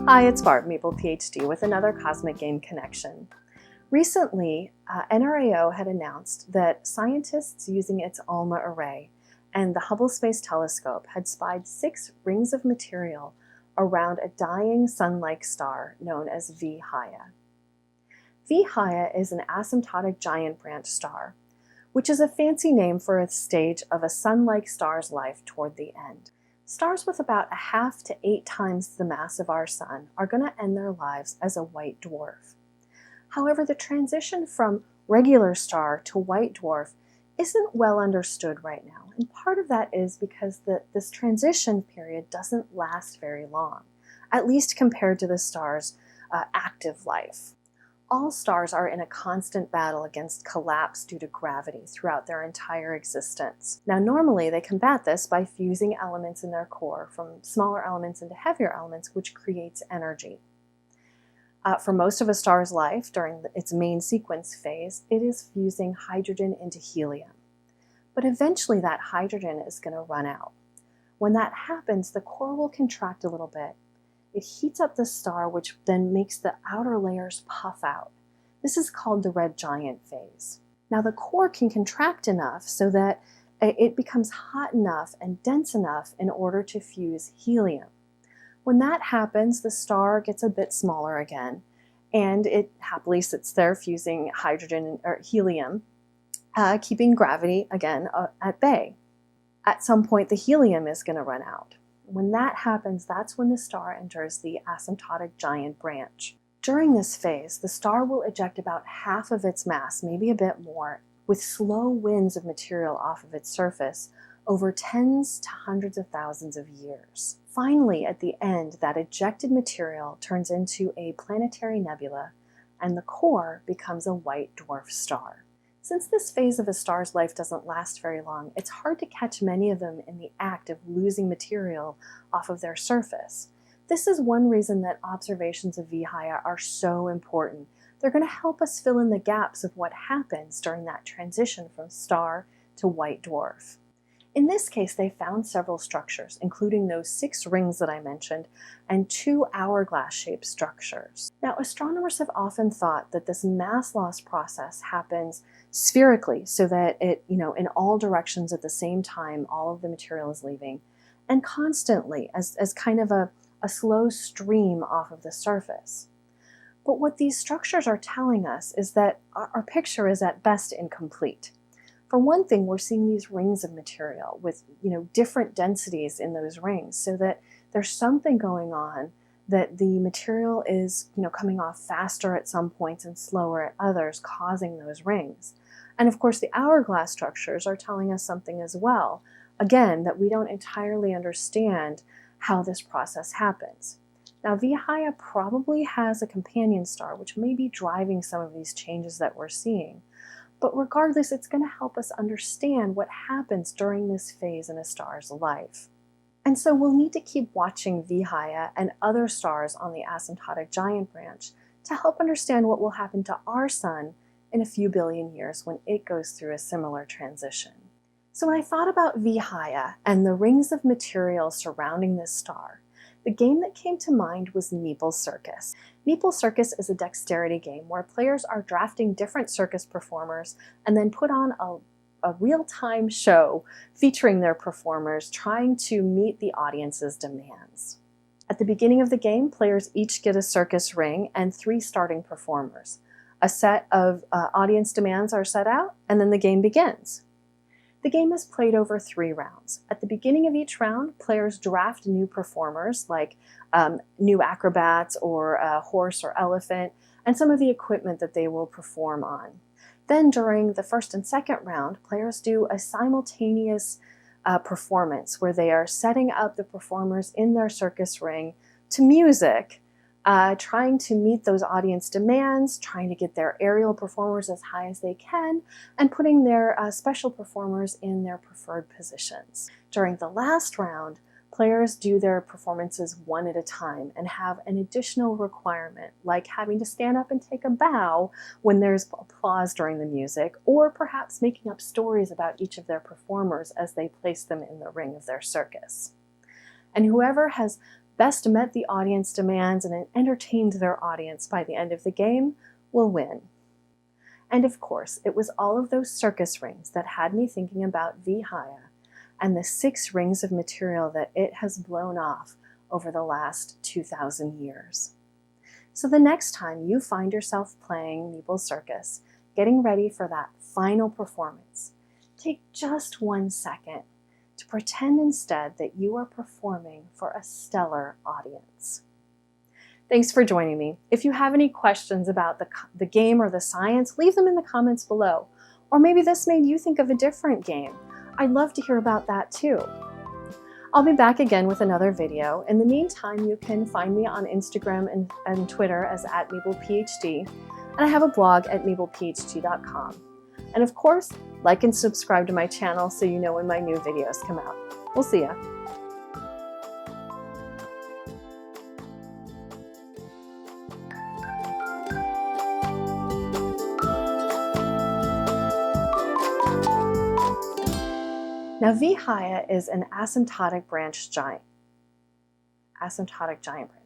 Hi, it's Barb, Meeple PhD, with another Cosmic Game Connection. Recently, NRAO had announced that scientists using its ALMA array and the Hubble Space Telescope had spied 6 rings of material around a dying sun-like star known as V Hya. V Hya is an asymptotic giant branch star, which is a fancy name for a stage of a sun-like star's life toward the end. Stars with about 1/2 to 8 times the mass of our sun are going to end their lives as a white dwarf. However, the transition from regular star to white dwarf isn't well understood right now, and part of that is because this transition period doesn't last very long, at least compared to the star's active life. All stars are in a constant battle against collapse due to gravity throughout their entire existence. Now, normally they combat this by fusing elements in their core from smaller elements into heavier elements, which creates energy. For most of a star's life, during its main sequence phase, it is fusing hydrogen into helium. But eventually that hydrogen is going to run out. When that happens, the core will contract a little bit. It heats up the star, which then makes the outer layers puff out. This is called the red giant phase. Now, the core can contract enough so that it becomes hot enough and dense enough in order to fuse helium. When that happens, the star gets a bit smaller again, and it happily sits there fusing hydrogen or helium, keeping gravity again at bay. At some point, the helium is going to run out. When that happens, that's when the star enters the asymptotic giant branch. During this phase, the star will eject about 1/2 of its mass, maybe a bit more, with slow winds of material off of its surface over tens to hundreds of thousands of years. Finally, at the end, that ejected material turns into a planetary nebula, and the core becomes a white dwarf star. Since this phase of a star's life doesn't last very long, it's hard to catch many of them in the act of losing material off of their surface. This is one reason that observations of Vihaya are so important. They're going to help us fill in the gaps of what happens during that transition from star to white dwarf. In this case, they found several structures, including those 6 rings that I mentioned, and 2 hourglass-shaped structures. Now, astronomers have often thought that this mass loss process happens spherically, so that in all directions at the same time, all of the material is leaving, and constantly, as kind of a slow stream off of the surface. But what these structures are telling us is that our picture is at best incomplete. For one thing, we're seeing these rings of material with different densities in those rings, so that there's something going on, that the material is coming off faster at some points and slower at others, causing those rings. And of course, the hourglass structures are telling us something as well, again, that we don't entirely understand how this process happens. Now, Vihaya probably has a companion star, which may be driving some of these changes that we're seeing. But regardless, it's going to help us understand what happens during this phase in a star's life. And so we'll need to keep watching Vihaya and other stars on the asymptotic giant branch to help understand what will happen to our sun in a few billion years when it goes through a similar transition. So when I thought about Vihaya and the rings of material surrounding this star, the game that came to mind was Meeple Circus. Meeple Circus is a dexterity game where players are drafting different circus performers and then put on a real-time show featuring their performers trying to meet the audience's demands. At the beginning of the game, players each get a circus ring and 3 starting performers. A set of audience demands are set out, and then the game begins. The game is played over 3 rounds. At the beginning of each round, players draft new performers, like new acrobats or a horse or elephant, and some of the equipment that they will perform on. Then during the first and second round, players do a simultaneous performance where they are setting up the performers in their circus ring to music, trying to meet those audience demands, trying to get their aerial performers as high as they can, and putting their special performers in their preferred positions. During the last round, Players do their performances one at a time and have an additional requirement, like having to stand up and take a bow when there's applause during the music, or perhaps making up stories about each of their performers as they place them in the ring of their circus. And whoever has best met the audience demands and entertained their audience by the end of the game will win. And of course, it was all of those circus rings that had me thinking about Vihaya and the 6 rings of material that it has blown off over the last 2,000 years. So the next time you find yourself playing Meeple Circus, getting ready for that final performance, take just 1 second to pretend instead that you are performing for a stellar audience. Thanks for joining me. If you have any questions about the game or the science, leave them in the comments below. Or maybe this made you think of a different game. I'd love to hear about that too. I'll be back again with another video. In the meantime, you can find me on Instagram and Twitter as @MeeplePhD, and I have a blog at meeplephd.com. And of course, like and subscribe to my channel so you know when my new videos come out. We'll see ya. Now, V Hya is an asymptotic giant branch.